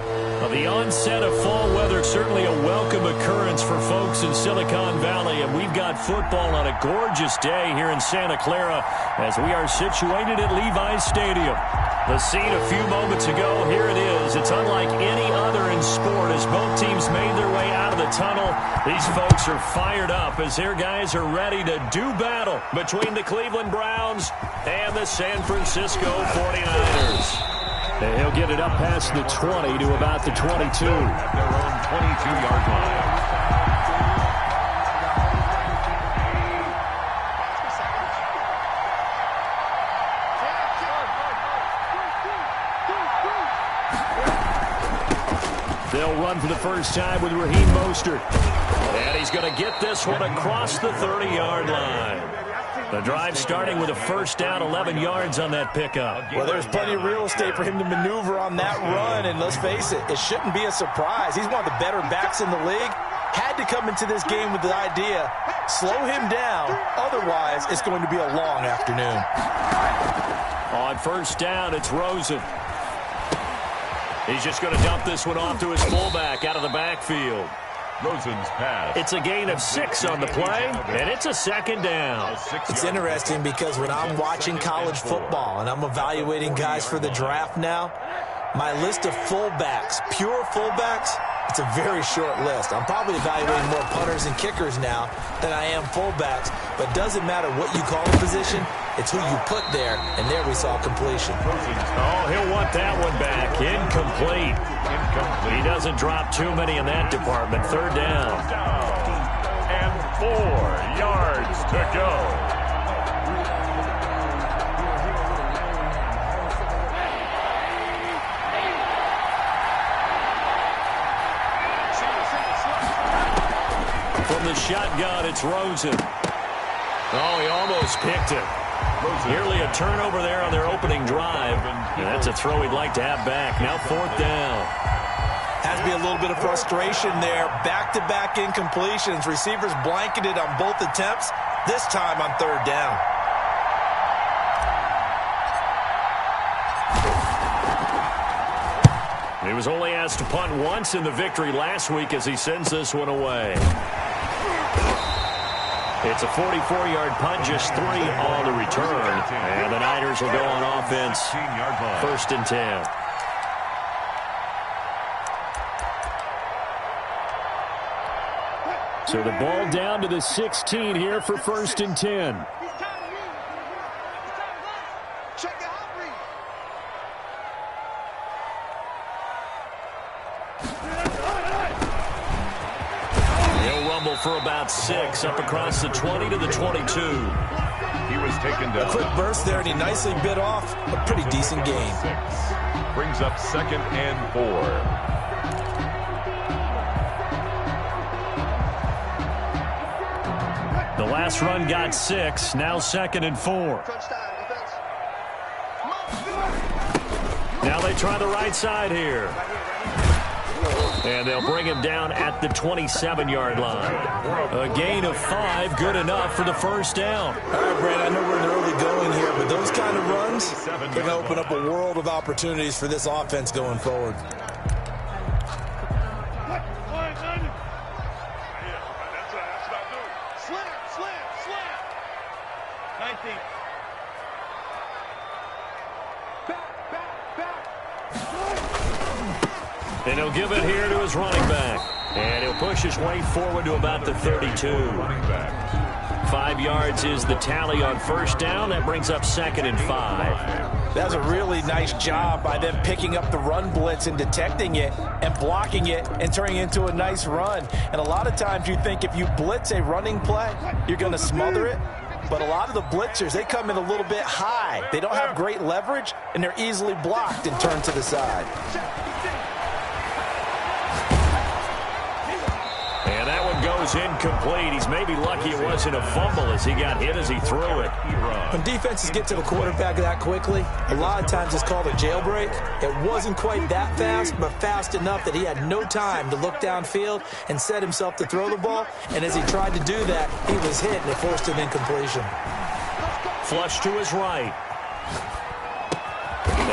Well, the onset of fall weather, certainly a welcome occurrence for folks in Silicon Valley, and we've got football on a gorgeous day here in Santa Clara as we are situated at Levi's Stadium. The scene a few moments ago, here it is. It's unlike any other in sport as both teams made their way out of the tunnel. These folks are fired up as their guys are ready to do battle between the Cleveland Browns and the San Francisco 49ers. And he'll get it up past the 20 to about the 22. At their own 22-yard line. They'll run for the first time with Raheem Mostert. And he's going to get this one across the 30-yard line. The drive starting with a first down, 11 yards on that pickup. Well, there's plenty of real estate for him to maneuver on that run, and let's face it, it shouldn't be a surprise. He's one of the better backs in the league. Had to come into this game with the idea, slow him down, otherwise it's going to be a long afternoon. On first down, it's Rosen. He's just going to dump this one off to his fullback out of the backfield. Rosen's pass. It's a gain of 6 on the play, and it's a second down. It's interesting because when I'm watching college football and I'm evaluating guys for the draft now, my list of fullbacks, pure fullbacks, it's a very short list. I'm probably evaluating more punters and kickers now than I am fullbacks, but it doesn't matter what you call a position, it's who you put there, and there we saw completion. Oh, he'll want that one back. Incomplete. He doesn't drop too many in that department. Third down. And 4 yards to go. From the shotgun, it's Rosen. Oh, he almost picked it. Nearly a turnover there on their opening drive. And that's a throw he'd like to have back. Now fourth down. Has to be a little bit of frustration there. Back-to-back incompletions. Receivers blanketed on both attempts. This time on third down. He was only asked to punt once in the victory last week as he sends this one away. It's a 44-yard punt, just 3 on the return. And the Niners will go on offense. First and 10. So the ball down to the 16 here for first and 10. For about 6, up across the 20 to the 22. He was taken down. A quick burst there, and he nicely bit off a pretty decent gain. 6. Brings up 2nd and 4. The last run got 6, now 2nd and 4. Now they try the right side here. And they'll bring him down at the 27-yard line. A gain of 5, good enough for the first down. All right, Brad, I know we're in the early going here, but those kind of runs, they're going to open up a world of opportunities for this offense going forward. And he'll give it here to his running back. And he'll push his way forward to about the 32. 5 yards is the tally on first down. That brings up 2nd and 5. That was a really nice job by them picking up the run blitz and detecting it and blocking it and turning it into a nice run. And a lot of times you think if you blitz a running play, you're going to smother it. But a lot of the blitzers, they come in a little bit high. They don't have great leverage, and they're easily blocked and turned to the side. And that one goes incomplete. He's maybe lucky it wasn't a fumble as he got hit as he threw it. When defenses get to the quarterback that quickly, a lot of times it's called a jailbreak. It wasn't quite that fast, but fast enough that he had no time to look downfield and set himself to throw the ball. And as he tried to do that, he was hit and it forced an incompletion. Flush to his right.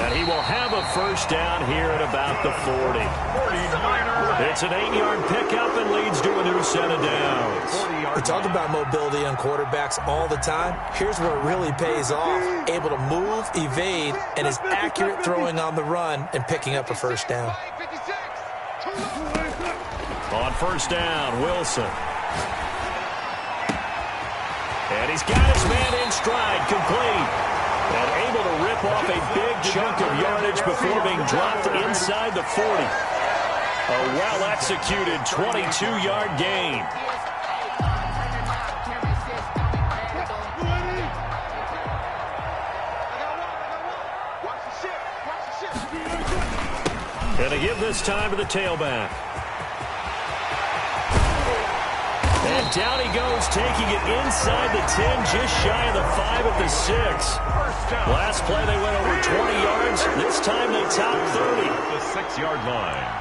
And he will have a first down here at about the 40. It's an 8-yard pickup and leads to a new set of downs. We talk about mobility on quarterbacks all the time. Here's where it really pays off. Able to move, evade, and is accurate throwing on the run and picking up a first down. On first down, Wilson. And he's got his man in stride, complete. And able to rip off a big chunk of yardage before being dropped inside the 40. A well-executed 22-yard gain. And to give this time to the tailback. And down he goes, taking it inside the 10, just shy of the 5 at the 6. Last play they went over 20 yards. This time they topped 30. The 6-yard line.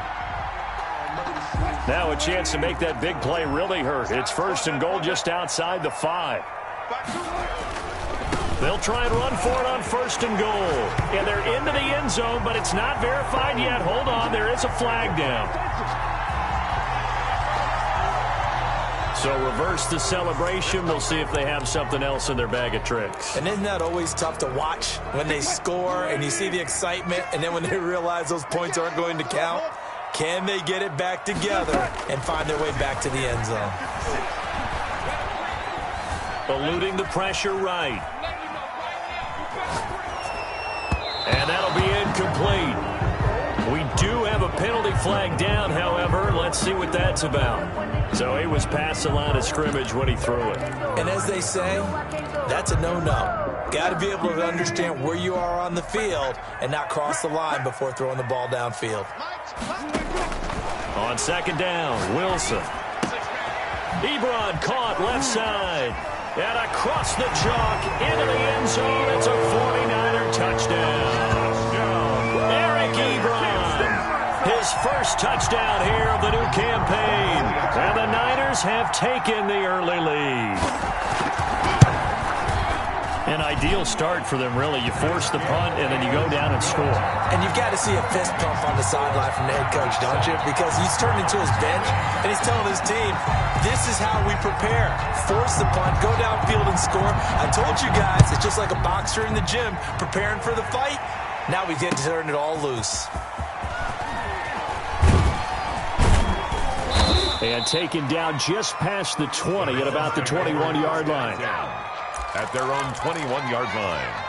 Now a chance to make that big play really hurt. It's first and goal just outside the 5. They'll try and run for it on first and goal. And they're into the end zone, but it's not verified yet. Hold on, there is a flag down. So reverse the celebration. We'll see if they have something else in their bag of tricks. And isn't that always tough to watch when they score and you see the excitement, and then when they realize those points aren't going to count? Can they get it back together and find their way back to the end zone? Eluding the pressure right. And that'll be incomplete. We do have a penalty flag down, however. Let's see what that's about. So he was past the line of scrimmage when he threw it. And as they say, that's a no-no. Got to be able to understand where you are on the field and not cross the line before throwing the ball downfield. On second down, Wilson. Ebron caught left side. And across the chalk into the end zone. It's a 49er touchdown. Eric Ebron, his first touchdown here of the new campaign. And the Niners have taken the early lead. An ideal start for them, really. You force the punt, and then you go down and score. And you've got to see a fist pump on the sideline from the head coach, don't you? Because he's turning to his bench, and he's telling his team, this is how we prepare. Force the punt, go downfield and score. I told you guys, it's just like a boxer in the gym preparing for the fight. Now we get to turn it all loose. And taken down just past the 20 at about the 21-yard line. At their own 21-yard line.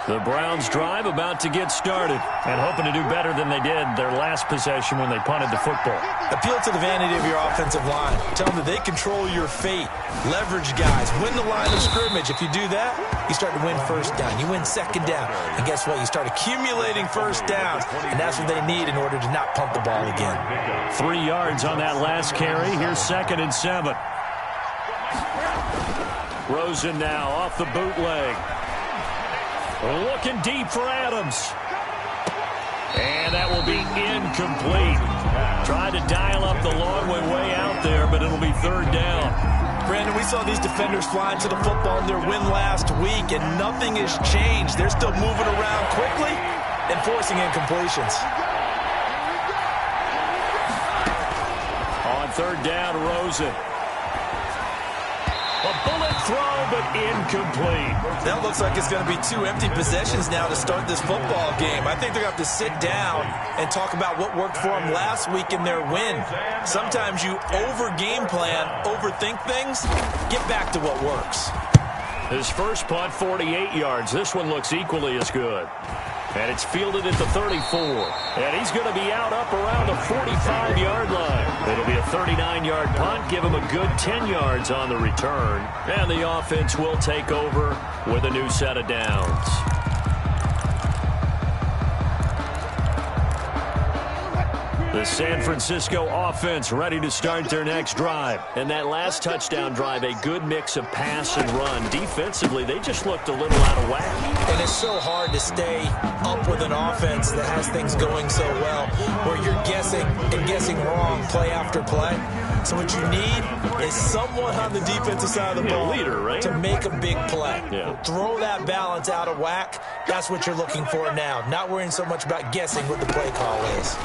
The Browns drive about to get started and hoping to do better than they did their last possession when they punted the football. Appeal to the vanity of your offensive line. Tell them that they control your fate. Leverage guys. Win the line of scrimmage. If you do that, you start to win first down. You win second down. And guess what? You start accumulating first downs. And that's what they need in order to not punt the ball again. 3 yards on that last carry. Here's 2nd and 7. Rosen now off the bootleg. Looking deep for Adams. And that will be incomplete. Tried to dial up the long way out there, but it'll be 3rd down. Brandon, we saw these defenders flying to the football in their win last week, and nothing has changed. They're still moving around quickly and forcing incompletions. On 3rd down, Rosen. A bullet throw, but incomplete. That looks like it's going to be 2 empty possessions now to start this football game. I think they're going to have to sit down and talk about what worked for them last week in their win. Sometimes you over-game plan, overthink things. Get back to what works. His first punt, 48 yards. This one looks equally as good. And it's fielded at the 34. And he's going to be out up around the 45-yard line. It'll be a 39-yard punt. Give him a good 10 yards on the return. And the offense will take over with a new set of downs. The San Francisco offense ready to start their next drive. And that last touchdown drive, a good mix of pass and run. Defensively, they just looked a little out of whack. And it's so hard to stay up with an offense that has things going so well, where you're guessing and guessing wrong play after play. So what you need is someone on the defensive side of the ball leader, right? to make a big play. Yeah. Throw that balance out of whack. That's what you're looking for now. Not worrying so much about guessing what the play call is.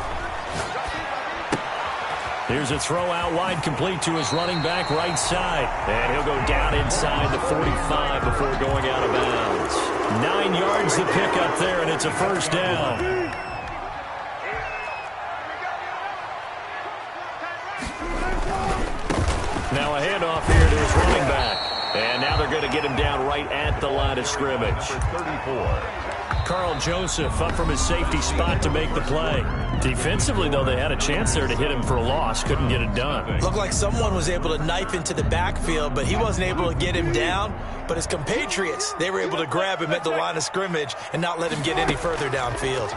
Here's a throw out wide, complete to his running back right side. And he'll go down inside the 45 before going out of bounds. 9 yards to pick up there, and it's a first down. Now a handoff here to his running back. And now they're going to get him down right at the line of scrimmage. 34. Carl Joseph up from his safety spot to make the play. Defensively, though, they had a chance there to hit him for a loss. Couldn't get it done. Looked like someone was able to knife into the backfield, but he wasn't able to get him down. But his compatriots, they were able to grab him at the line of scrimmage and not let him get any further downfield.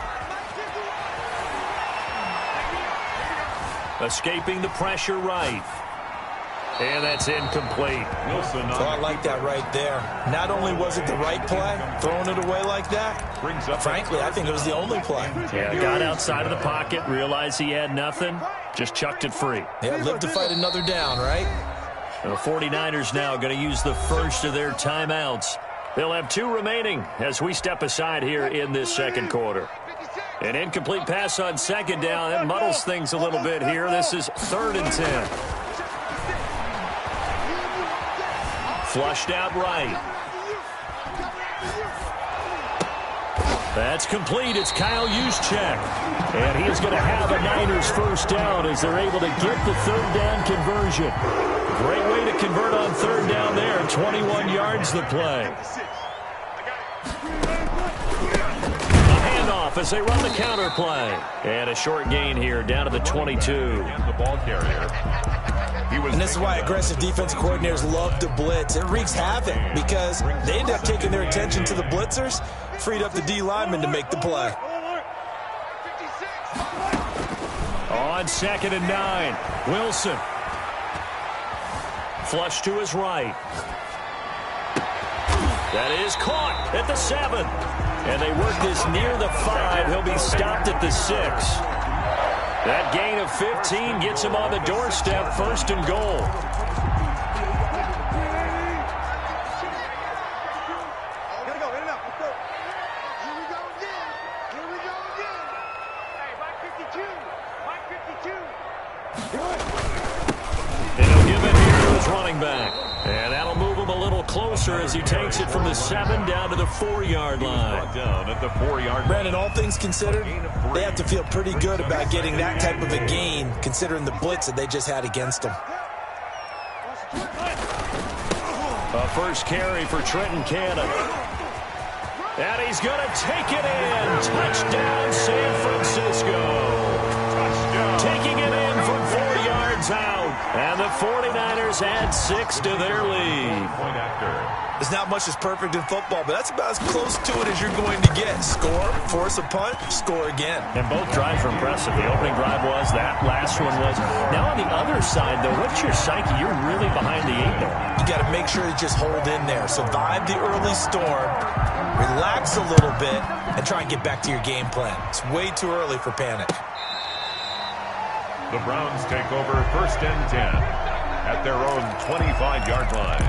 Escaping the pressure right. And that's incomplete. Wilson. So I like that right there. Not only was it the right play, throwing it away like that, frankly, I think it was the only play. Yeah, got outside of the pocket, realized he had nothing, just chucked it free. Yeah, live to fight another down, right? The 49ers now going to use the first of their timeouts. They'll have 2 remaining as we step aside here in this second quarter. An incomplete pass on second down. That muddles things a little bit here. This is 3rd and 10. Flushed out right. That's complete. It's Kyle Juszczyk. And he is going to have a Niners first down as they're able to get the 3rd down conversion. Great way to convert on 3rd down there. 21 yards the play. A handoff as they run the counter play. And a short gain here down to the 22. The ball carrier. And this is why aggressive defense coordinators love to blitz. It wreaks havoc because they end up taking their attention to the blitzers, freed up the D lineman to make the play. On 2nd and 9, Wilson. Flush to his right. That is caught at the 7. And they work this near the 5. He'll be stopped at the 6. That gain of 15 gets him on the doorstep, 1st and goal. And he'll give it here to his running back. And that'll move him a little closer as he takes it from the 7 down to the 4-yard line. Down at the 4-yard line. Brandon, all things considered, they have to feel pretty good about getting that type of a gain, considering the blitz that they just had against them. A first carry for Trenton Cannon. And he's going to take it in. Touchdown, San Francisco. Touchdown. Taking it in from 4 yards out. And the 49ers add 6 to their lead. Point after. There's not much that's perfect in football, but that's about as close to it as you're going to get. Score, force a punt, score again. And both drives were impressive. The opening drive was, that last one was. Now on the other side, though, what's your psyche? You're really behind the 8 ball. You got to make sure you just hold in there. Survive the early storm, relax a little bit, and try and get back to your game plan. It's way too early for panic. The Browns take over 1st and 10 at their own 25-yard line.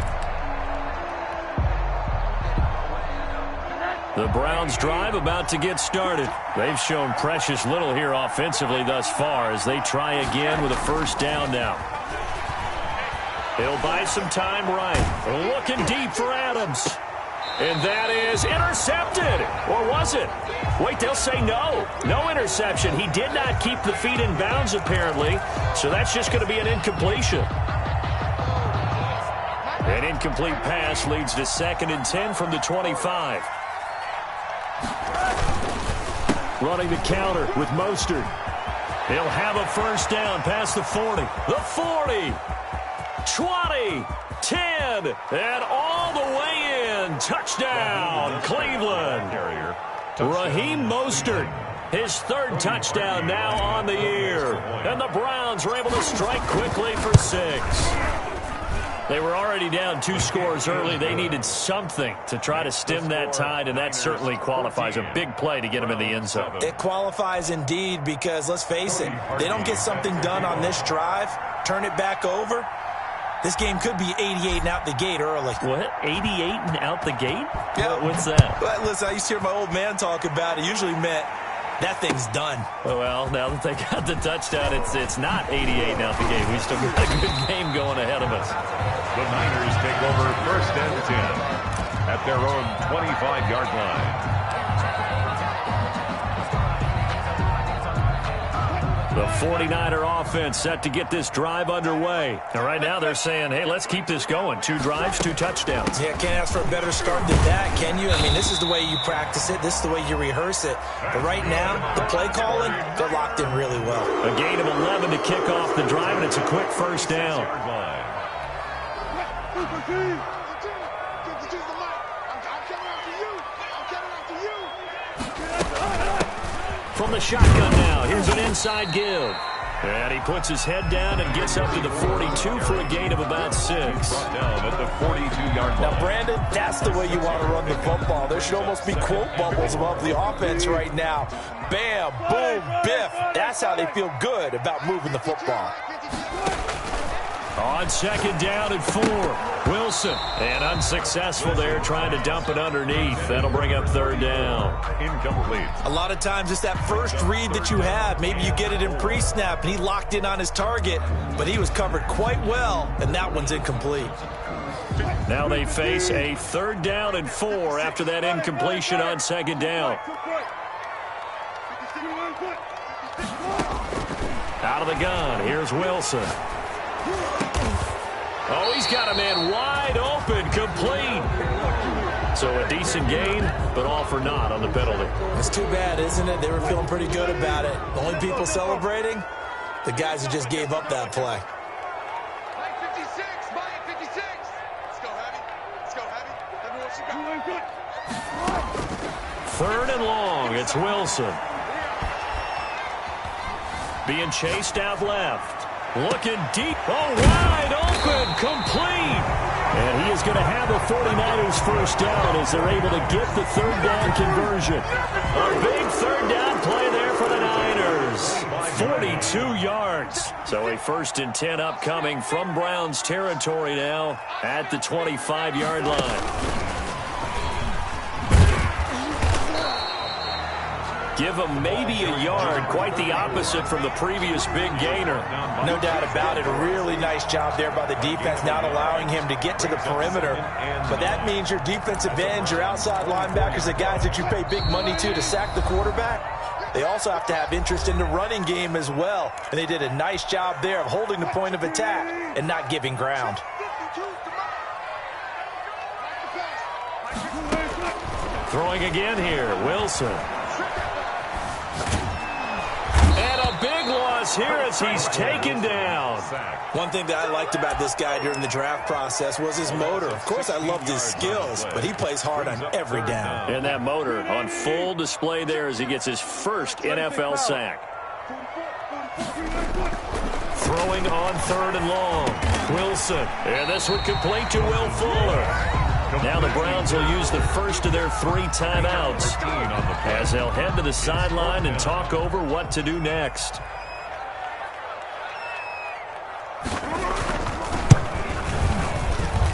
The Browns drive about to get started. They've shown precious little here offensively thus far as they try again with a first down now. He'll buy some time right. Looking deep for Adams. And that is intercepted. Or was it? Wait, they'll say no. No interception. He did not keep the feet in bounds, apparently. So that's just going to be an incompletion. An incomplete pass leads to 2nd and 10 from the 25. Running the counter with Mostert. He'll have a first down past the 40. The 40. 20. 10. And all the way in. Touchdown, Cleveland. Raheem Mostert, his 3rd touchdown now on the year. And the Browns are able to strike quickly for 6. They were already down 2 scores early. They needed something to try to stem that tide, and that certainly qualifies. A big play to get them in the end zone. It qualifies indeed because, let's face it, they don't get something done on this drive, turn it back over, this game could be 88 and out the gate early. What? 88 and out the gate? Yeah. What's that? Well, listen, I used to hear my old man talk about it. Usually meant that thing's done. Well, now that they got the touchdown, it's not 88 and out the gate. We still got a good game going ahead of us. The Niners take over 1st and 10 at their own 25-yard line. The 49er offense set to get this drive underway. And right now they're saying, hey, let's keep this going. 2 drives, 2 touchdowns. Yeah, can't ask for a better start than that, can you? I mean, this is the way you practice it. This is the way you rehearse it. But right now, the play calling, they're locked in really well. A gain of 11 to kick off the drive, and it's a quick first down. From the shotgun now, here's an inside give. And he puts his head down and gets up to the 42 for a gain of about 6. Brought down at the 42-yard line. Now, Brandon, that's the way you want to run the football. There should almost be quote bubbles above the offense right now. Bam, boom, biff. That's how they feel good about moving the football. On 2nd down and 4, Wilson. And unsuccessful there, trying to dump it underneath. That'll bring up 3rd down. Incomplete. A lot of times it's that first read that you have. Maybe you get it in pre-snap, and he locked in on his target, but he was covered quite well, and that one's incomplete. Now they face a 3rd down and 4 after that incompletion on 2nd down. Out of the gun, here's Wilson. Oh, he's got a man wide open, complete. So a decent gain, but all for naught on the penalty. It's too bad, isn't it? They were feeling pretty good about it. The only people celebrating, the guys who just gave up that play. Mike 56, Mike 56. Let's go, Heavy. Let's go, Heavy. Everyone should go. 3rd and long, it's Wilson. Being chased out left. Looking deep. Oh, wide open. Complete. And he is going to have the 49ers first down as they're able to get the 3rd down conversion. A big 3rd down play there for the Niners. 42 yards. So a 1st and 10 upcoming from Browns territory now at the 25-yard line. Give him maybe a yard, quite the opposite from the previous big gainer. No doubt about it. A really nice job there by the defense, not allowing him to get to the perimeter. But that means your defensive ends, your outside linebackers, the guys that you pay big money to sack the quarterback, they also have to have interest in the running game as well. And they did a nice job there of holding the point of attack and not giving ground. Throwing again here, Wilson. Big loss here as he's taken down. One thing that I liked about this guy during the draft process was his motor. Of course, I loved his skills, but he plays hard on every down. And that motor on full display there as he gets his first NFL sack. Throwing on 3rd and long. Wilson. And this one complete to Will Fuller. Now the Browns will use the first of their 3 timeouts as they'll head to the sideline and talk over what to do next.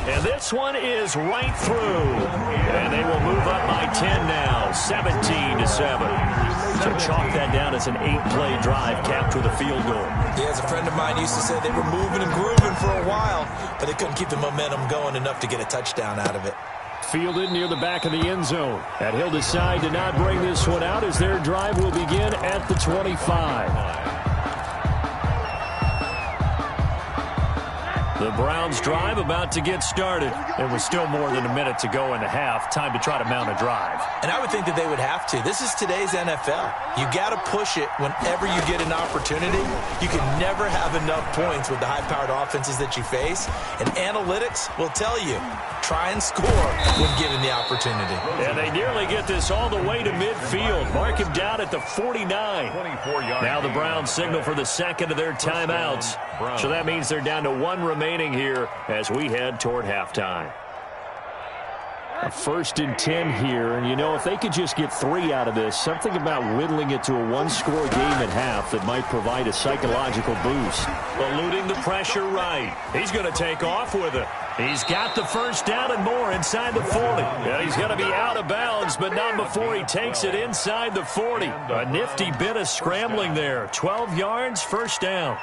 And this one is right through. And they will move up by 10 now, 17-7. So chalk that down as an 8-play drive capped with a field goal. Yeah, as a friend of mine used to say, they were moving and grooving for a while, but they couldn't keep the momentum going enough to get a touchdown out of it. Fielded near the back of the end zone. And he'll decide to not bring this one out as their drive will begin at the 25. The Browns drive about to get started. There was still more than a minute to go in the half. Time to try to mount a drive. And I would think that they would have to. This is today's NFL. You got to push it whenever you get an opportunity. You can never have enough points with the high-powered offenses that you face. And analytics will tell you, try and score when given the opportunity. And they nearly get this all the way to midfield. Mark him down at the 49. Now the Browns signal for the second of their timeouts. So that means they're down to 1 remaining remaining here as we head toward halftime. A 1st and 10 here, and you know, if they could just get 3 out of this, something about whittling it to a 1-score game at half that might provide a psychological boost. Eluding the pressure right. He's going to take off with it. He's got the first down and more inside the 40. And he's going to be out of bounds, but not before he takes it inside the 40. A nifty bit of scrambling there. 12 yards, first down.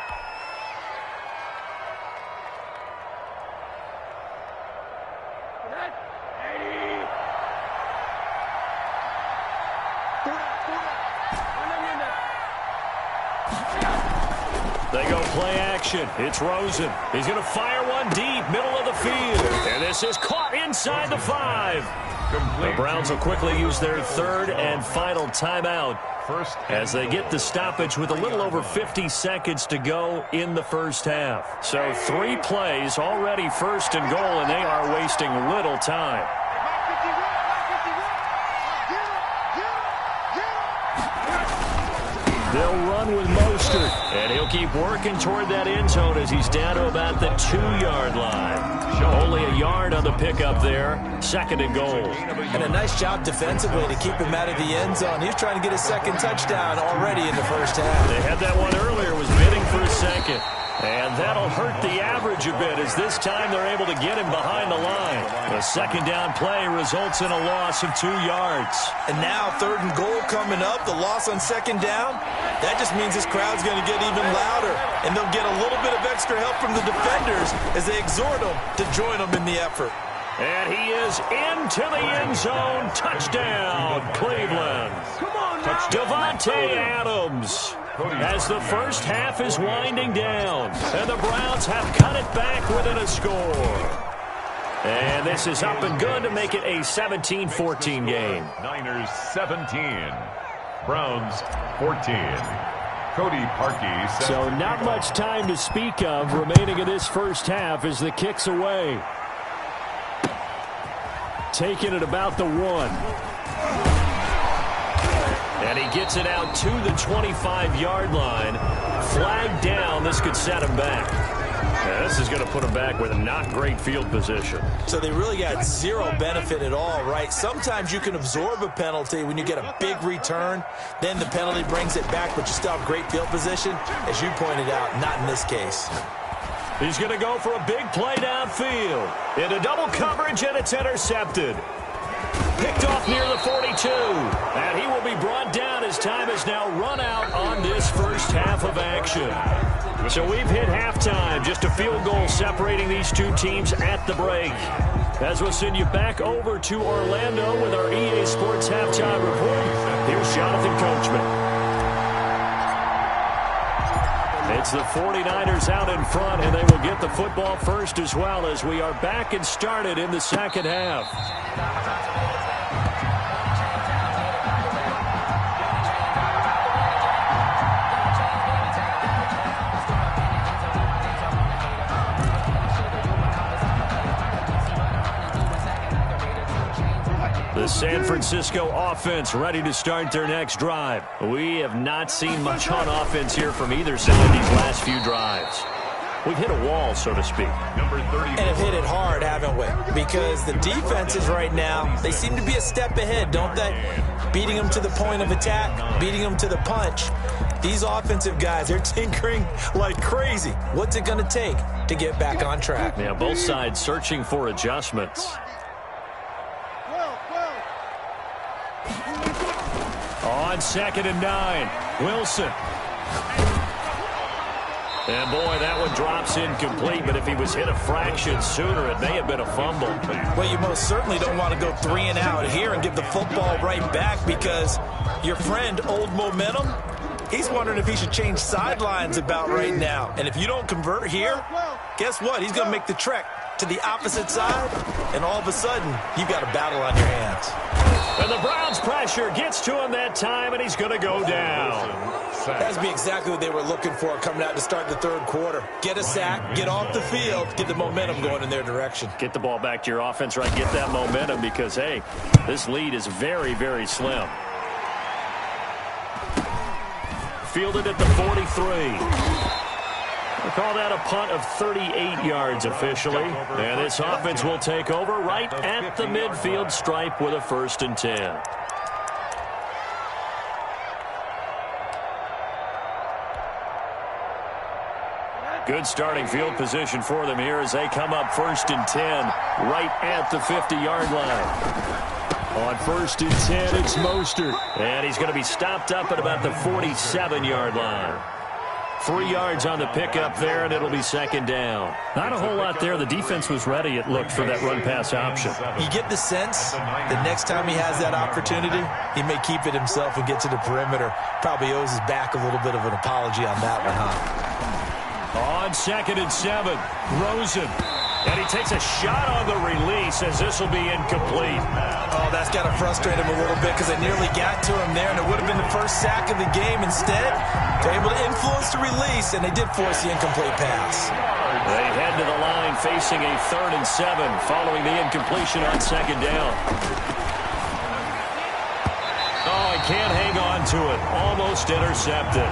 They go play action. It's Rosen. He's going to fire one deep, middle of the field. And this is caught inside the 5. The Browns will quickly use their 3rd and final timeout as they get the stoppage with a little over 50 seconds to go in the first half. So 3 plays already 1st and goal, and they are wasting little time. They'll run with Mostert, and he'll keep working toward that end zone as he's down to about the 2-yard line. Only a yard on the pickup there, 2nd and goal. And a nice job defensively to keep him out of the end zone. He's trying to get his 2nd touchdown already in the first half. They had that one earlier, was bidding for a 2nd. And that'll hurt the average a bit as this time they're able to get him behind the line. The 2nd down play results in a loss of 2 yards. And now 3rd and goal coming up, the loss on 2nd down. That just means this crowd's going to get even louder. And they'll get a little bit of extra help from the defenders as they exhort them to join them in the effort. And he is into the end zone. Touchdown, Cleveland. Davante Adams. As the first half is winding down, and the Browns have cut it back within a score. And this is up and good to make it a 17-14 game. Niners 17, Browns 14. Cody Parkey. So not much time to speak of remaining in this first half as the kick's away. Taking it about the 1. And he gets it out to the 25-yard line. Flag down. This could set him back. Yeah, this is going to put him back with a not great field position. So they really got 0 benefit at all, right? Sometimes you can absorb a penalty when you get a big return. Then the penalty brings it back, but you still have great field position. As you pointed out, not in this case. He's going to go for a big play downfield. Into double coverage, and it's intercepted. Picked off near the 42. And he will be brought down as time has now run out on this first half of action. So we've hit halftime. Just a field goal separating these two teams at the break. As we'll send you back over to Orlando with our EA Sports Halftime Report, here's Jonathan Coachman. It's the 49ers out in front, and they will get the football first as well as we are back and started in the second half. The San Francisco offense ready to start their next drive. We have not seen much on offense here from either side these last few drives. We've hit a wall, so to speak. And have hit it hard, haven't we? Because the defenses right now, they seem to be a step ahead, don't they? Beating them to the point of attack, beating them to the punch. These offensive guys, they're tinkering like crazy. What's it going to take to get back on track? Yeah, both sides searching for adjustments. On 2nd and 9, Wilson. And boy, that one drops incomplete, but if he was hit a fraction sooner, it may have been a fumble. Well, you most certainly don't want to go 3 and out here and give the football right back because your friend, Old Momentum, he's wondering if he should change sidelines about right now. And if you don't convert here, guess what? He's going to make the trek to the opposite side, and all of a sudden, you've got a battle on your hands. And the Browns pressure gets to him that time, and he's going to go down. That's be exactly what they were looking for coming out to start the third quarter. Get a sack, get off the field, get the momentum going in their direction. Get the ball back to your offense, right? Get that momentum because, hey, this lead is very, very slim. Fielded at the 43. We'll call that a punt of 38 yards officially. And this offense will take over right at the midfield stripe with a 1st and 10. Good starting field position for them here as they come up 1st and 10 right at the 50-yard line. On 1st and 10, it's Mostert. And he's going to be stopped up at about the 47-yard line. 3 yards on the pickup there, and it'll be 2nd down. Not a whole lot there. The defense was ready, it looked, for that run-pass option. You get the sense the next time he has that opportunity, he may keep it himself and get to the perimeter. Probably owes his back a little bit of an apology on that one, huh? On 2nd and 7, Rosen. And he takes a shot on the release as this will be incomplete. Oh, that's got to frustrate him a little bit because they nearly got to him there, and it would have been the first sack of the game. Instead, they're able to influence the release, and they did force the incomplete pass. They head to the line facing a 3rd and 7 following the incompletion on 2nd down. Oh, he can't hang on to it. Almost intercepted.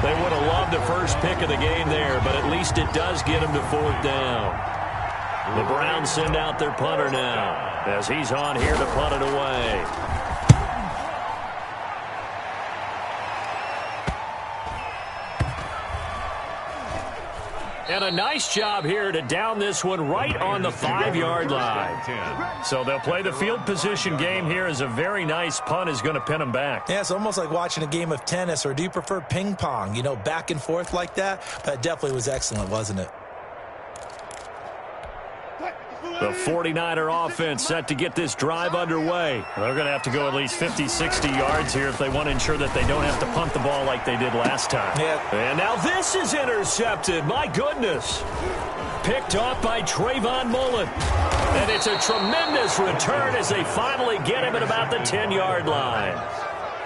They would have loved the first pick of the game there, but at least it does get them to 4th down. The Browns send out their punter now as he's on here to punt it away. And a nice job here to down this one right on the 5-yard line. So they'll play the field position game here as a very nice punt is going to pin them back. Yeah, it's almost like watching a game of tennis, or do you prefer ping pong? You know, back and forth like that? That definitely was excellent, wasn't it? The 49er offense set to get this drive underway. They're going to have to go at least 50, 60 yards here if they want to ensure that they don't have to punt the ball like they did last time. Yeah. And now this is intercepted. My goodness. Picked off by Trayvon Mullen. And it's a tremendous return as they finally get him at about the 10-yard line.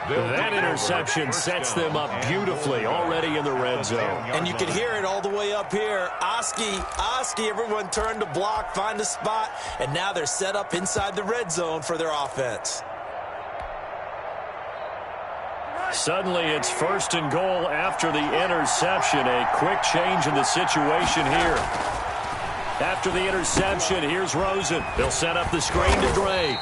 That interception sets them up beautifully already in the red zone. And you can hear it all the way up here. Oski, everyone turned to block, find a spot, and now they're set up inside the red zone for their offense. Suddenly it's 1st and goal after the interception. A quick change in the situation here. After the interception, here's Rosen. They'll set up the screen to Drake.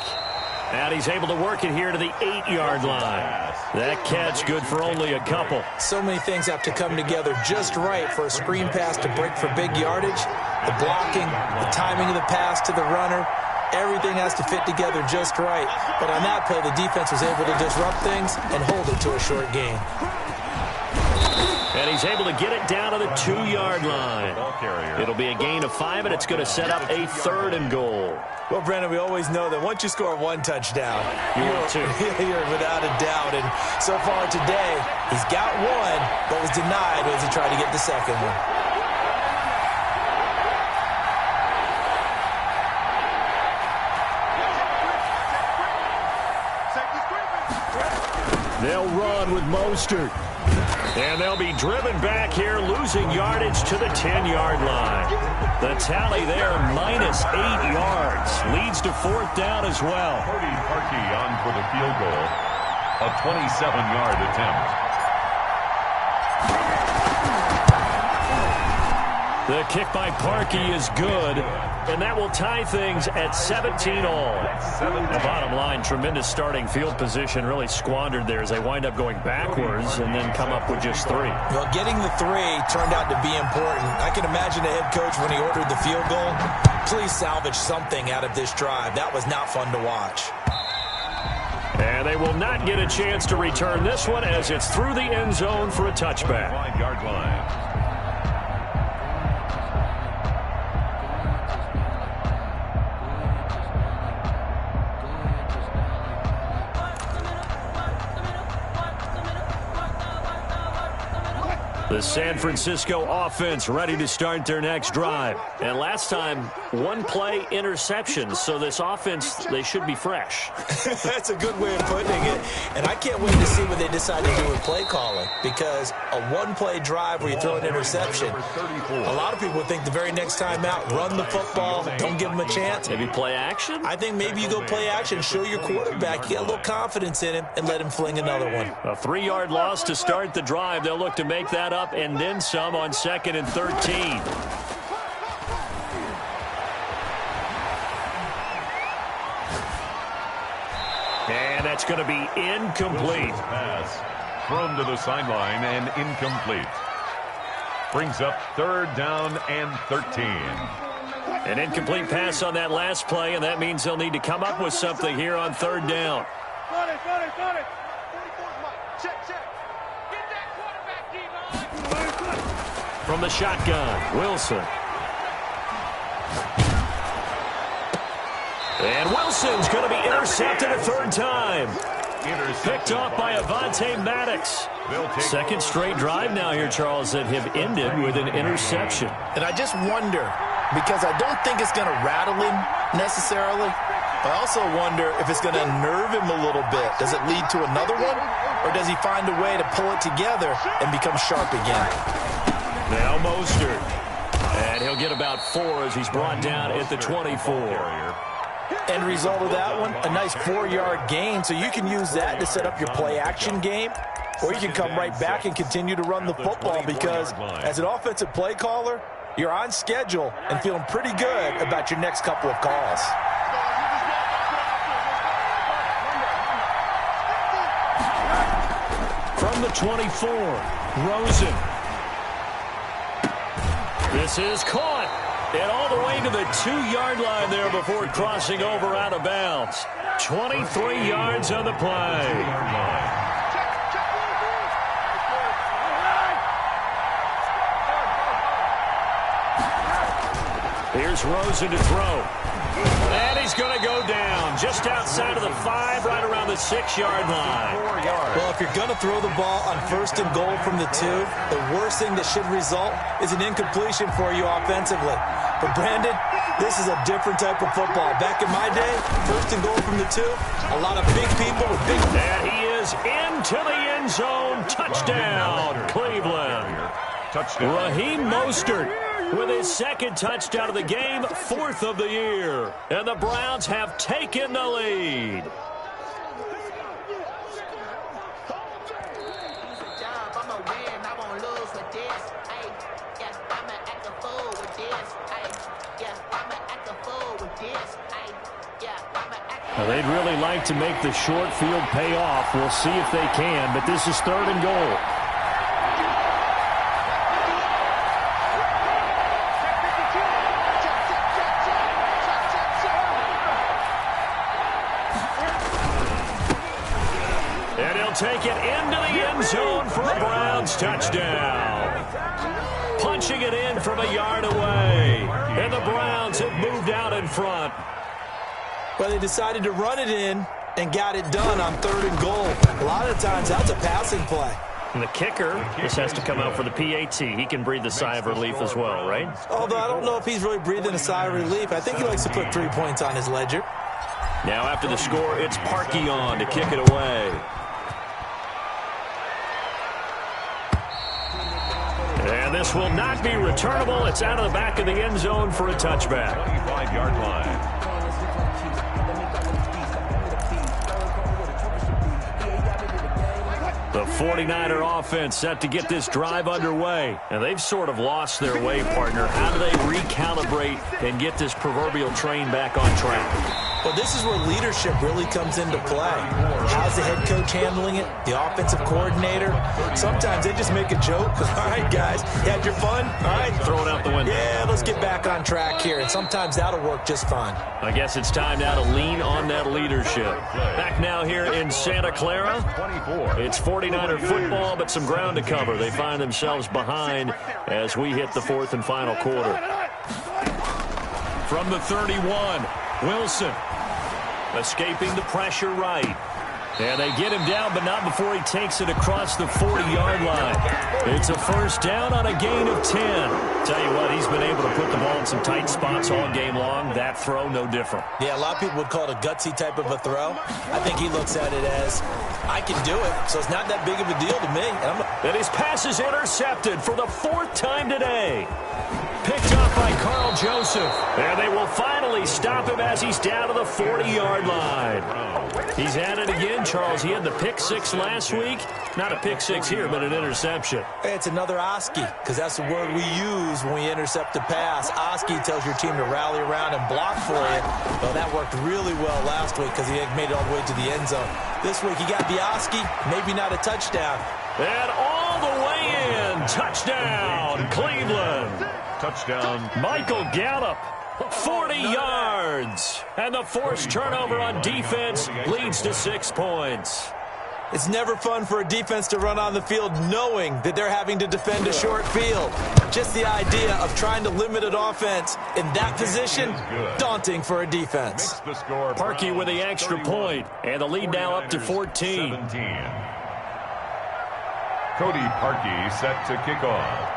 And he's able to work it here to the 8-yard line. That catch good for only a couple. So many things have to come together just right for a screen pass to break for big yardage. The blocking, the timing of the pass to the runner, everything has to fit together just right. But on that play, the defense was able to disrupt things and hold it to a short gain. And he's able to get it down to the 2-yard line. It'll be a gain of 5, and it's going to set up a 3rd and goal. Well, Brandon, we always know that once you score one touchdown, you're without a doubt. And so far today, he's got one, but was denied as he tried to get the second one. They'll run with Mostert. And they'll be driven back here, losing yardage to the 10-yard line. The tally there, minus 8 yards. Leads to 4th down as well. Cody Parkey on for the field goal. A 27-yard attempt. The kick by Parkey is good, and that will tie things at 17 all. The bottom line, tremendous starting field position, really squandered there as they wind up going backwards and then come up with just 3. Well, getting the 3 turned out to be important. I can imagine the head coach when he ordered the field goal, please salvage something out of this drive. That was not fun to watch. And they will not get a chance to return this one as it's through the end zone for a touchback. 5-yard line. The San Francisco offense ready to start their next drive. And last time, one-play interceptions, so this offense, they should be fresh. That's a good way of putting it. And I can't wait to see what they decide to do with play calling, because a one-play drive where you throw an interception, a lot of people would think the very next time out, run the football, don't give them a chance. Maybe play action? I think maybe you go play action, show your quarterback, you get a little confidence in him, and let him fling another one. A 3-yard loss to start the drive. They'll look to make that up and then some on 2nd and 13. And that's going to be incomplete. Pass thrown to the sideline and incomplete. Brings up 3rd down and 13. An incomplete pass on that last play, and that means they'll need to come up with something here on 3rd down. Got it. Check. Get that quarterback, D-line. From the shotgun, Wilson. And Wilson's going to be intercepted a 3rd time. Picked off by Avonte Maddox. 2nd straight drive now here, Charles, that have ended with an interception. And I just wonder, because I don't think it's going to rattle him necessarily. I also wonder if it's going to unnerve him a little bit. Does it lead to another one? Or does he find a way to pull it together and become sharp again? Now Mostert. And he'll get about 4 as he's brought down at the 24. End result of that one, a nice 4-yard gain. So you can use that to set up your play-action game. Or you can come right back and continue to run the football, because as an offensive play caller, you're on schedule and feeling pretty good about your next couple of calls. From the 24, Rosen. This is caught. And all the way to the 2-yard line there before crossing over out of bounds. 23 yards on the play. Here's Rosen to throw. And he's going to go down just outside of the 5, right around the 6-yard line. Well, if you're going to throw the ball on 1st and goal from the 2, the worst thing that should result is an incompletion for you offensively. But, Brandon, this is a different type of football. Back in my day, 1st and goal from the 2, a lot of big people with big... And he is into the end zone. Touchdown, Cleveland. Touchdown. Raheem Mostert with his 2nd touchdown of the game, 4th of the year. And the Browns have taken the lead. Well, they'd really like to make the short field pay off. We'll see if they can, but this is 3rd and goal. And he'll take it into the end zone for a Browns touchdown. Punching it in from a yard away. And the Browns have moved out in front. Well, they decided to run it in and got it done on 3rd and goal. A lot of times, that's a passing play. And the kicker just has to come out for the PAT. He can breathe a sigh of relief as well, right? Although I don't know if he's really breathing a sigh of relief. I think he likes to put 3 points on his ledger. Now after the score, it's Parkey on to kick it away. And this will not be returnable. It's out of the back of the end zone for a touchback. 25-yard line. The 49er offense set to get this drive underway. And they've sort of lost their way, partner. How do they recalibrate and get this proverbial train back on track? Well, this is where leadership really comes into play. How's the head coach handling it? The offensive coordinator? Sometimes they just make a joke. All right, guys, you had your fun? All right. Throw it out the window. Yeah, let's get back on track here. And sometimes that'll work just fine. I guess it's time now to lean on that leadership. Back now here in Santa Clara. It's 49er football, but some ground to cover. They find themselves behind as we hit the 4th and final quarter. From the 31, Wilson escaping the pressure right. And they get him down, but not before he takes it across the 40-yard line. It's a first down on a gain of 10. Tell you what, he's been able to put the ball in some tight spots all game long. That throw, no different. Yeah, a lot of people would call it a gutsy type of a throw. I think he looks at it as, I can do it, so it's not that big of a deal to me. And his pass is intercepted for the 4th time today. Picked up by Carl Joseph. And they will finally stop him as he's down to the 40-yard line. He's at it again, Charles. He had the pick 6 last week. Not a pick 6 here, but an interception. Hey, it's another Oski, because that's the word we use when we intercept a pass. Oski tells your team to rally around and block for you. Well, that worked really well last week because he made it all the way to the end zone. This week he got the Oski, maybe not a touchdown. And all the way in. Touchdown, Cleveland. Touchdown. Michael Gallup, 40 yards. And the forced turnover on defense leads to 6 points. It's never fun for a defense to run on the field knowing that they're having to defend a short field. Just the idea of trying to limit an offense in that position, daunting for a defense. Parkey with the extra point, and the lead now up to 14. 17. Cody Parkey set to kick off.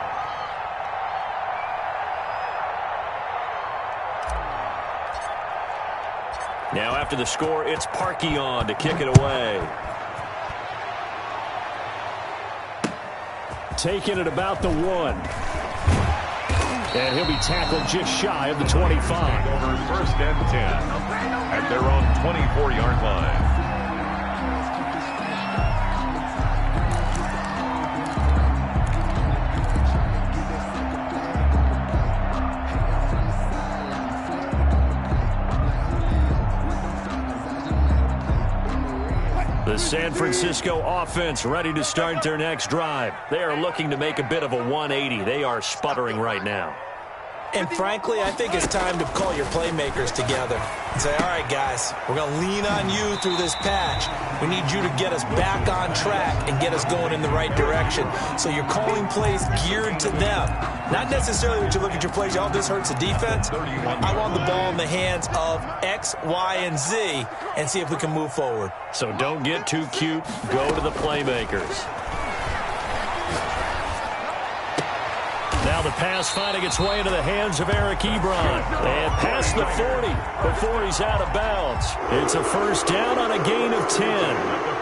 Now after the score, it's Parkey on to kick it away. Taking it about the 1. And he'll be tackled just shy of the 25. Over 1st and 10 at their own 24-yard line. The San Francisco offense ready to start their next drive. They are looking to make a bit of a 180. They are sputtering right now. And frankly, I think it's time to call your playmakers together and say, all right, guys, we're going to lean on you through this patch. We need you to get us back on track and get us going in the right direction. So you're calling plays geared to them. Not necessarily that you look at your plays, oh, this hurts the defense. I want the ball in the hands of X, Y, and Z and see if we can move forward. So don't get too cute. Go to the playmakers. Now the pass finding its way into the hands of Eric Ebron. And past the 40 before he's out of bounds. It's a first down on a gain of 10.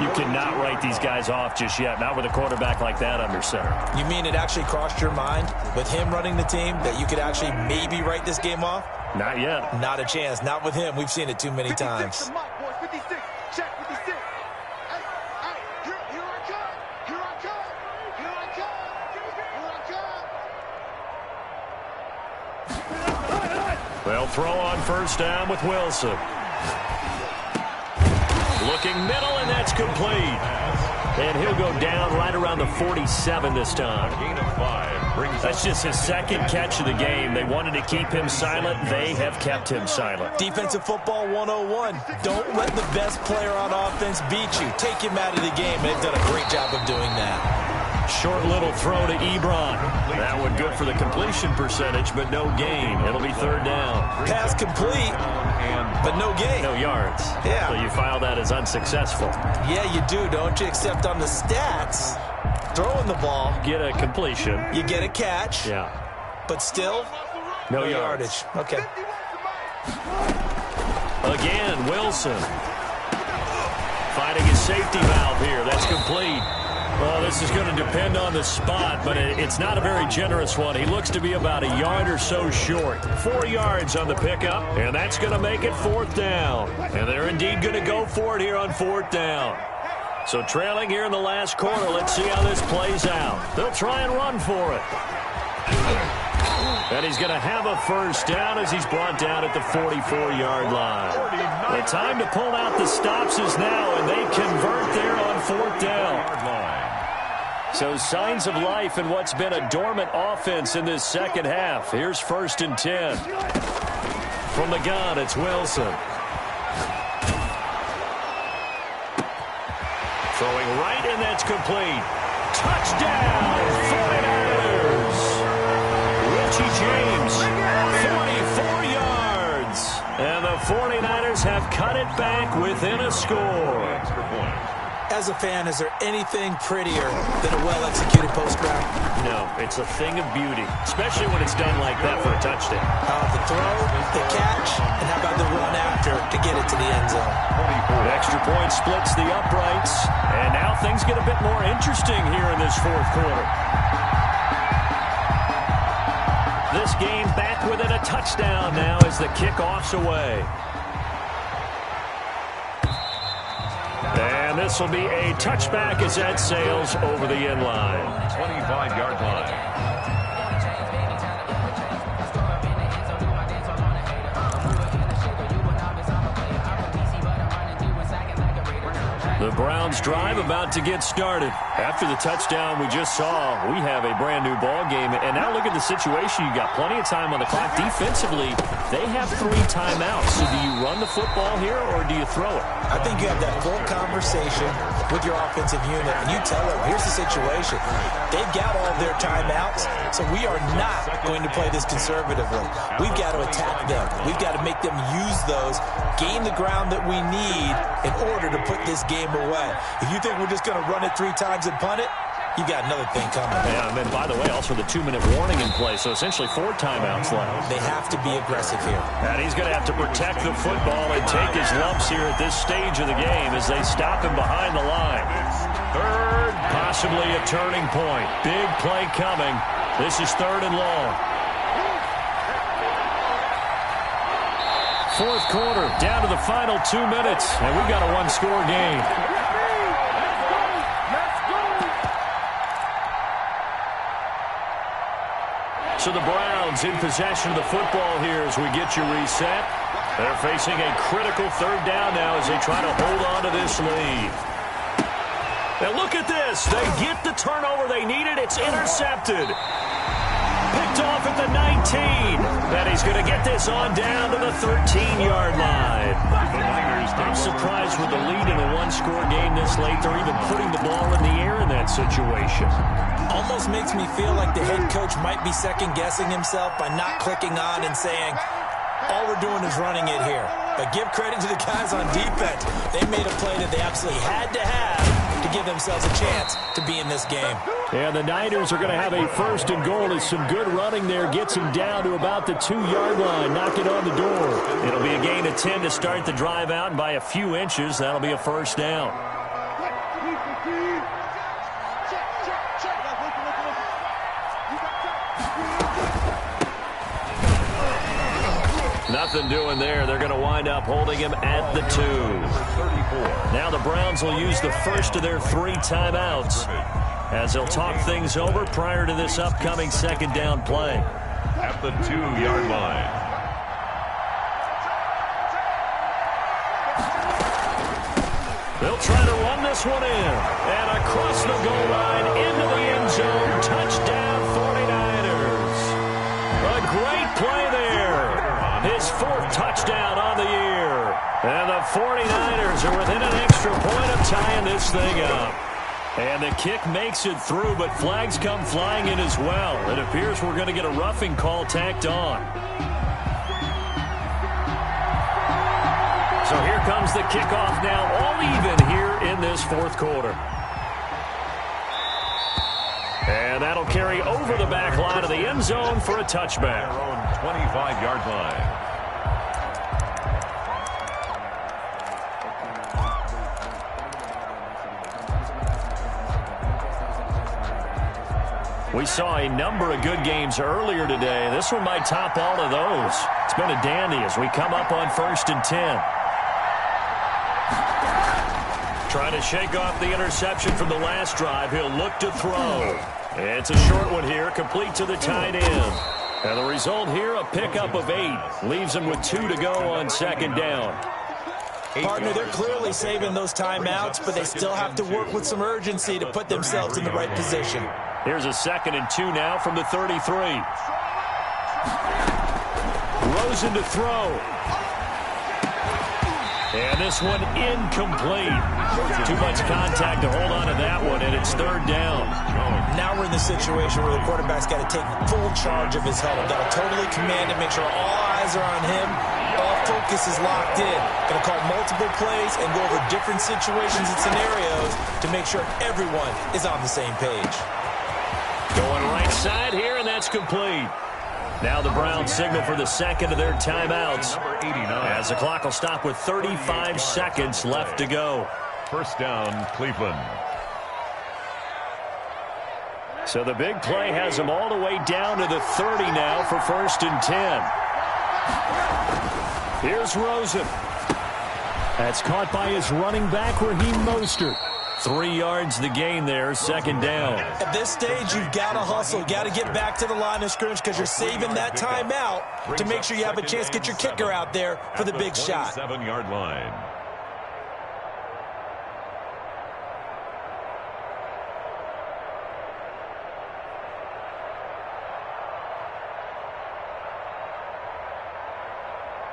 You cannot write these guys off just yet, not with a quarterback like that under center. You mean it actually crossed your mind with him running the team that you could actually maybe write this game off? Not yet. Not a chance. Not with him. We've seen it too many times. 56, check 56. Hey, here I come. Here I come. Here I come. Here I come. They'll throw on first down with Wilson. Looking middle, and that's complete. And he'll go down right around the 47 this time. Gain of 5. That's just his 2nd catch of the game. They wanted to keep him silent. They have kept him silent. Defensive football 101. Don't let the best player on offense beat you. Take him out of the game. They've done a great job of doing that. Short little throw to Ebron. That one good for the completion percentage, but no gain. It'll be 3rd down. Pass complete, but no gain. No yards. Yeah. So you file that as unsuccessful. Yeah, you do, don't you? Except on the stats, throwing the ball, Get a completion. you get a catch, Yeah. but still, No yardage. Okay. Again, Wilson. Finding his safety valve here. That's complete. Well, this is going to depend on the spot, but it's not a very generous one. He looks to be about a yard or so short. 4 yards on the pickup, and that's going to make it 4th down. And they're indeed going to go for it here on 4th down. So trailing here in the last quarter, let's see how this plays out. They'll try and run for it. And he's going to have a first down as he's brought down at the 44-yard line. The time to pull out the stops is now, and they convert there on 4th down. So signs of life in what's been a dormant offense in this second half. Here's 1st and 10. From the gun, it's Wilson. Throwing right, and that's complete. Touchdown, 49ers. Richie James, 44 yards. And the 49ers Browns have cut it back within a score. Extra point. As a fan, is there anything prettier than a well-executed post-route? No, it's a thing of beauty, especially when it's done like that for a touchdown. The throw, the catch, and how about the run after to get it to the end zone? The extra point splits the uprights, and now things get a bit more interesting here in this fourth quarter. This game back within a touchdown now as the kickoff's away. And this will be a touchback as that sails over the end line. 25-yard line. The Browns drive about to get started. After the touchdown we just saw, we have a brand new ball game. And now look at the situation. You got plenty of time on the clock. Defensively, they have 3 timeouts. So do you run the football here or do you throw it? I think you have that full conversation with your offensive unit, and you tell them, here's the situation. They've got all their timeouts, so we are not going to play this conservatively. We've got to attack them. We've got to make them use those, gain the ground that we need in order to put this game away. If you think we're just going to run it 3 times and punt it, you got another thing coming. Yeah, and then, by the way, also the 2-minute warning in play, so essentially 4 timeouts left. They have to be aggressive here. And he's going to have to protect the football and take his lumps here at this stage of the game as they stop him behind the line. Third, possibly a turning point. Big play coming. This is 3rd and long. Fourth quarter, down to the final 2 minutes, and we've got a 1-score game. So the Browns in possession of the football here as we get you reset. They're facing a critical 3rd down now as they try to hold on to this lead. Now look at this. They get the turnover they needed. It's intercepted. Picked off at the 19. And he's going to get this on down to the 13-yard line. I'm surprised with the lead in a 1-score game this late. They're even putting the ball in the air in that situation. Almost makes me feel like the head coach might be second-guessing himself by not clicking on and saying, all we're doing is running it here. But give credit to the guys on defense. They made a play that they absolutely had to have to give themselves a chance to be in this game. And the Niners are going to have a 1st and goal as some good running there gets him down to about the 2-yard line. Knock it on the door. It'll be a gain of 10 to start the drive out, and by a few inches, that'll be a 1st down. Nothing doing there. They're going to wind up holding him at the 2. Now the Browns will use the first of their 3 timeouts as they'll talk things over prior to this upcoming 2nd down play. At the 2-yard line. They'll try to run this one in. And across the goal line into the end zone. Touchdown 49ers. A great play there. His 4th touchdown on the year. And the 49ers are within an extra point of tying this thing up. And the kick makes it through, but flags come flying in as well. It appears we're going to get a roughing call tacked on. So here comes the kickoff now, all even here in this 4th quarter. And that'll carry over the back line of the end zone for a touchback. Their own 25-yard line. We saw a number of good games earlier today. This one might top all of those. It's been a dandy as we come up on 1st and 10. Trying to shake off the interception from the last drive. He'll look to throw. It's a short one here, complete to the tight end. And the result here, a pickup of 8. Leaves him with 2 to go on 2nd down. Partner, they're clearly saving those timeouts, but they still have to work with some urgency to put themselves in the right position. Here's a 2nd and 2 now from the 33. Rosen to throw. And this one incomplete. Too much contact to hold on to that one, and it's 3rd down. Now we're in the situation where the quarterback's got to take full charge of his huddle. Got to totally command it, make sure all eyes are on him, all focus is locked in. Going to call multiple plays and go over different situations and scenarios to make sure everyone is on the same page. Going right side here, and that's complete. Now the Browns signal for the second of their timeouts, as the clock will stop with 35 seconds left to go. First down, Cleveland. So the big play has them all the way down to the 30 now for 1st and 10. Here's Rosen. That's caught by his running back, Raheem Mostert. 3 yards the gain there, 2nd down. At this stage, you've got to hustle. Got to get back to the line of scrimmage because you're saving that timeout to make sure you have a chance to get your kicker out there for the big shot. 7-yard line.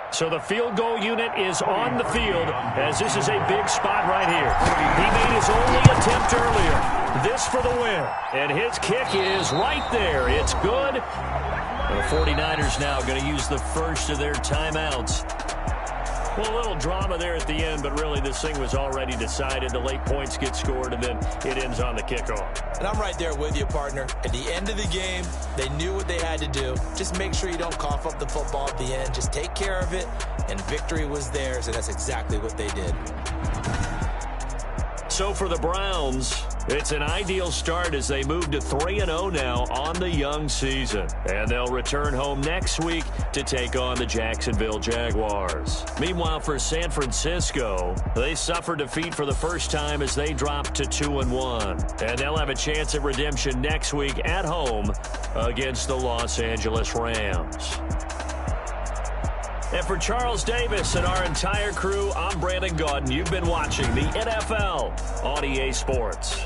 So the field goal unit is on the field as this is a big spot right here. He made his only attempt earlier. This for the win. And his kick is right there. It's good. And the 49ers now going to use the first of their timeouts. Well, a little drama there at the end, but really this thing was already decided. The late points get scored, and then it ends on the kickoff. And I'm right there with you, partner. At the end of the game, they knew what they had to do. Just make sure you don't cough up the football at the end. Just take care of it, and victory was theirs, and that's exactly what they did. So for the Browns, it's an ideal start as they move to 3-0 now on the young season. And they'll return home next week to take on the Jacksonville Jaguars. Meanwhile, for San Francisco, they suffered defeat for the first time as they dropped to 2-1. And they'll have a chance at redemption next week at home against the Los Angeles Rams. And for Charles Davis and our entire crew, I'm Brandon Gaudin. You've been watching the NFL on EA Sports.